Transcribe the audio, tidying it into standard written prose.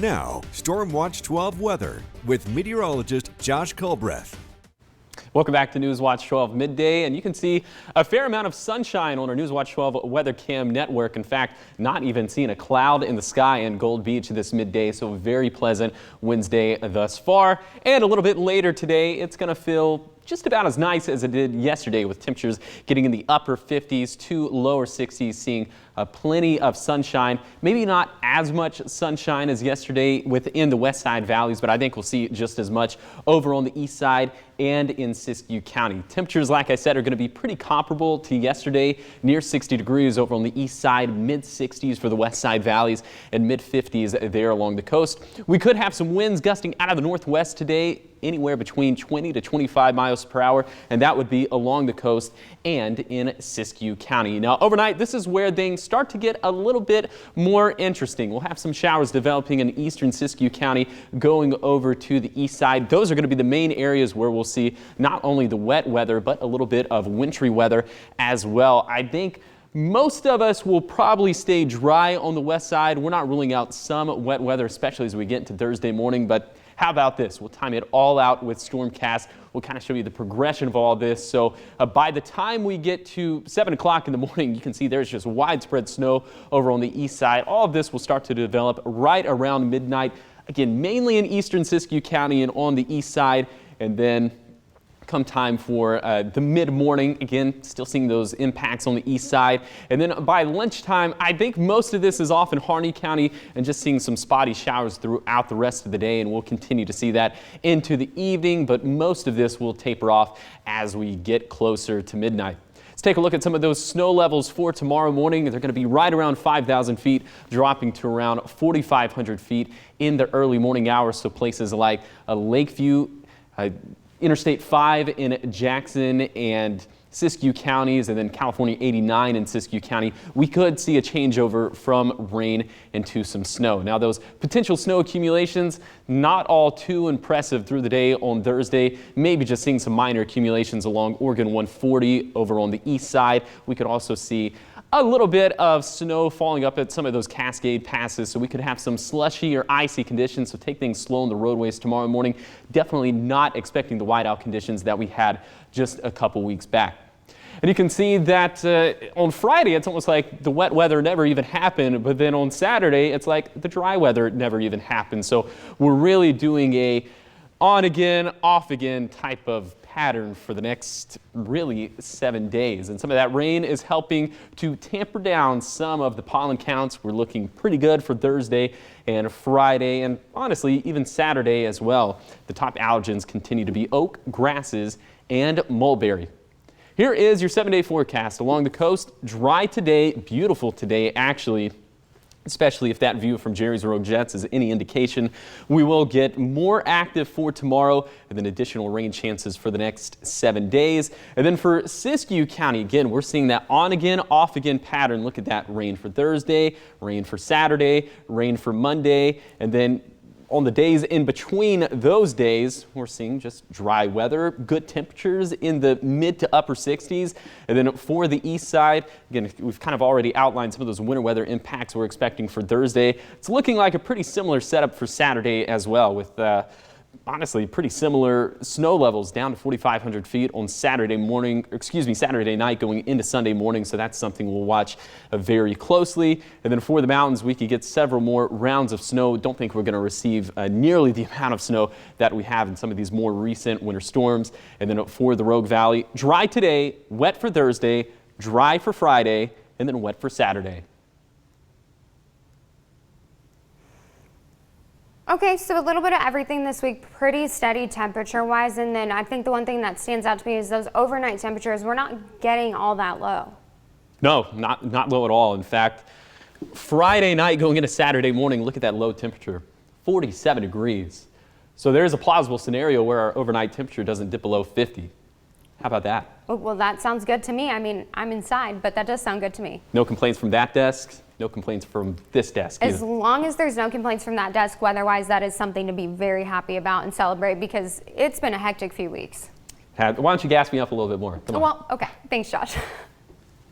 now, Storm Watch 12 weather with meteorologist Josh Culbreth. Welcome back to News Watch 12 midday, and you can see a fair amount of sunshine on our News Watch 12 weather cam network. In fact, not even seeing a cloud in the sky in Gold Beach this midday, so very pleasant Wednesday thus far. And a little bit later today, it's going to feel just about as nice as it did yesterday, with temperatures getting in the upper 50s to lower 60s, seeing plenty of sunshine. Maybe not as much sunshine as yesterday within the west side valleys, but I think we'll see just as much over on the east side and in Siskiyou County. Temperatures, like I said, are going to be pretty comparable to yesterday, near 60 degrees over on the east side, mid 60s for the west side valleys, and mid 50s there along the coast. We could have some winds gusting out of the northwest today, anywhere between 20 to 25 miles per hour, and that would be along the coast and in Siskiyou County. Now, overnight, this is where things start to get a little bit more interesting. We'll have some showers developing in eastern Siskiyou County going over to the east side. Those are going to be the main areas where we'll see not only the wet weather, but a little bit of wintry weather as well. I think most of us will probably stay dry on the west side. We're not ruling out some wet weather, especially as we get into Thursday morning, but how about this? We'll time it all out with Stormcast. We'll kind of show you the progression of all this. So by the time we get to 7 o'clock in the morning, you can see there's just widespread snow over on the east side. All of this will start to develop right around midnight. Again, mainly in eastern Siskiyou County and on the east side. And then come time for the mid-morning, again, still seeing those impacts on the east side. And then by lunchtime, I think most of this is off in Harney County and just seeing some spotty showers throughout the rest of the day. And we'll continue to see that into the evening, but most of this will taper off as we get closer to midnight. Let's take a look at some of those snow levels for tomorrow morning. They're going to be right around 5,000 feet, dropping to around 4,500 feet in the early morning hours. So places like Lakeview, Interstate 5 in Jackson and Siskiyou counties, and then California 89 in Siskiyou County, we could see a changeover from rain into some snow. Now, those potential snow accumulations, not all too impressive through the day on Thursday. Maybe just seeing some minor accumulations along Oregon 140 over on the east side. We could also see a little bit of snow falling up at some of those Cascade passes, so we could have some slushy or icy conditions, so take things slow on the roadways tomorrow morning. Definitely not expecting the whiteout conditions that we had just a couple weeks back. And you can see that on Friday, it's almost like the wet weather never even happened, but then on Saturday, it's like the dry weather never even happened. So we're really doing a on again, off again type of pattern for the next really 7 days. And some of that rain is helping to tamper down some of the pollen counts. We're looking pretty good for Thursday and Friday, and honestly, even Saturday as well. The top allergens continue to be oak, grasses, and mulberry. Here is your 7-day forecast. Along the coast, dry today, beautiful today actually, especially if that view from Jerry's Road Jets is any indication. We will get more active for tomorrow, and then additional rain chances for the next 7 days. And then for Siskiyou County, again, we're seeing that on again, off again pattern. Look at that, rain for Thursday, rain for Saturday, rain for Monday, and then on the days in between those days, we're seeing just dry weather, good temperatures in the mid to upper 60s. And then for the east side, again, we've kind of already outlined some of those winter weather impacts we're expecting for Thursday. It's looking like a pretty similar setup for Saturday as well, with honestly pretty similar snow levels down to 4,500 feet on Saturday night going into Sunday morning. So that's something we'll watch very closely. And then for the mountains, we could get several more rounds of snow. Don't think we're going to receive nearly the amount of snow that we have in some of these more recent winter storms. And then for the Rogue Valley, dry today, wet for Thursday, dry for Friday, and then wet for Saturday. Okay, so a little bit of everything this week, pretty steady temperature-wise, and then I think the one thing that stands out to me is those overnight temperatures. We're not getting all that low. No, not low at all. In fact, Friday night going into Saturday morning, look at that low temperature, 47 degrees. So there's a plausible scenario where our overnight temperature doesn't dip below 50. How about that? Oh, well, that sounds good to me. I mean, I'm inside, but that does sound good to me. No complaints from that desk. No complaints from this desk either. As long as there's no complaints from that desk weather-wise, that is something to be very happy about and celebrate, because it's been a hectic few weeks. Why don't you gas me up a little bit more? Come on. Well, okay. Thanks, Josh.